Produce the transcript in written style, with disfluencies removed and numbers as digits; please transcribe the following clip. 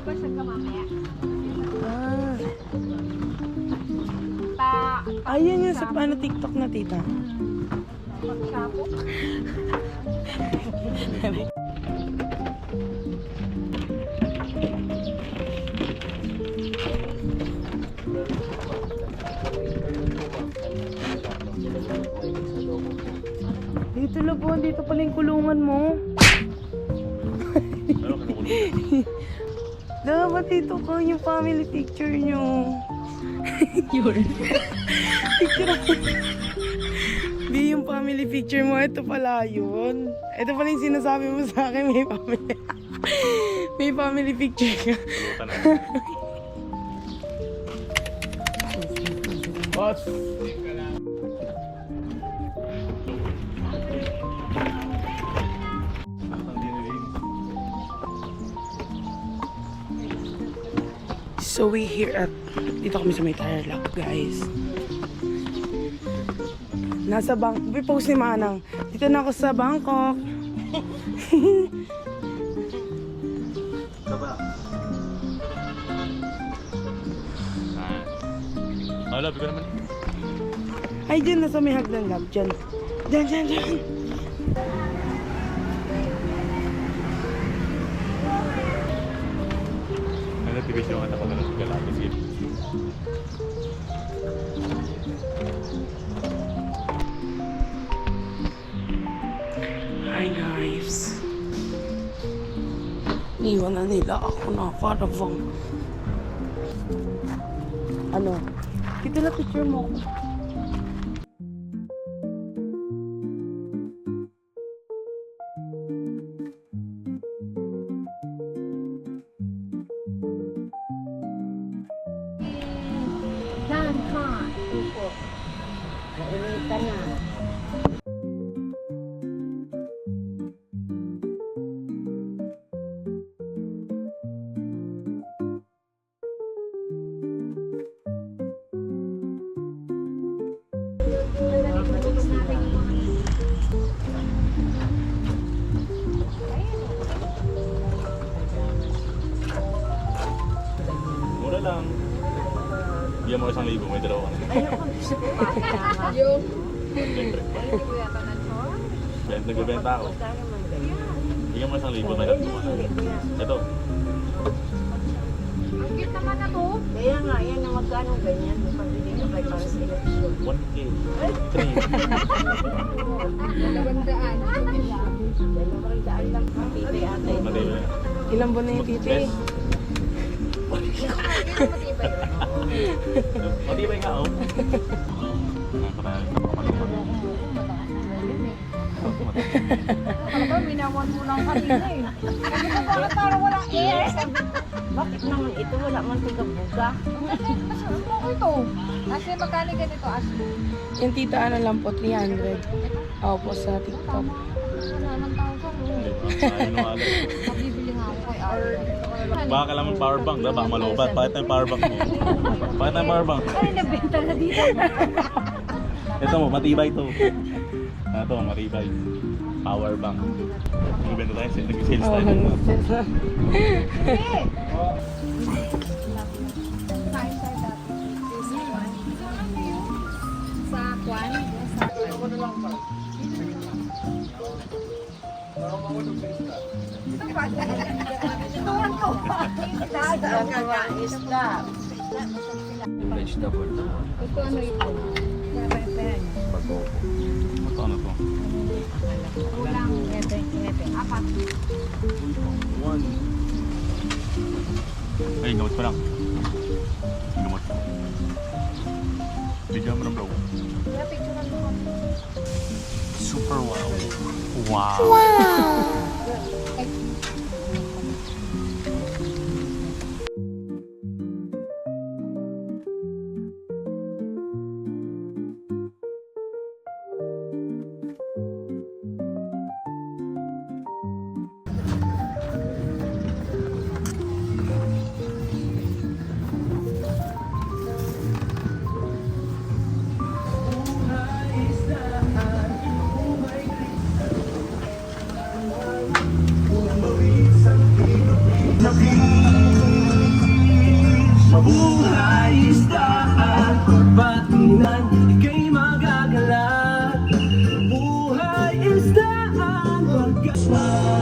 Babasag ka mamaya. Ayun yung sa paano TikTok na tita. Pagsapo. Dito Labo, dito pala yung kulungan mo. Dapat dito ko yung family picture nyo. Yun. Picture ako. Di yung family picture mo, ito pala yun. Ito pala yung sinasabi mo sa akin, may family. May family picture ka. Boss! So we here at dito kami sa may Tarlac, guys. Nasa may post ni Manang. Dito na ako sa Bangkok. Love ko naman. Ay, dyan nasa may hagdan, love. Dyan. Dyan. Tibis yung anak ko na nagkalapis yun. Hi guys. Iwan na nila ako na para bang ano? Dito na picture mo ako. Mura lang. Bigyan mo 1,000, may dalawa ka na. Yung Siyempre. Nagbebenta ako. Bigyan mo 1,000, may dalawa ka na. Ito. ang cute naman na to. Kaya nga, yan ang magkano ganyan. Pabili ka kay para sa eleksyon. 1K. 3. 200. Dalawang daan lang. Matibay ate. Matibay. Ilang buwan na yung titi? Matibay nga, oh. Talaga, binawan mo lang kanina eh. Ano ba bakit parang walang air? Bakit naman ito? Wala man tigabuga. Ano ito? Ashley, magkano ganito, Ashley? Yung tita ano lang po, 300. Opo, sa TikTok. Wala naman tao sa Mabibili nga ako kay Art. Baka kailangan power bank, da? Baka malubat. Bakit na yung power bank mo? Bakit na yung power bank? Ay, nabenta na dito. Ito mo, matibay ito. Ito, matibay. Power bank. Nagbenta tayo, nag-sales tayo. Hindi. Sa Kwan? Tuwan ko. Isda. Vegetable na. Ito ano ito? Bagopo. Ano to? Kulang. Ito. Apat. 1. Ay, gamot pa lang. Gamot. Bigyan mo ng bro. Kaya picturean mo kami. Super wow. Wow. Mabuhay isdaan, pagpatunan, ika'y magagalat. Buhay isdaan, pagkasal.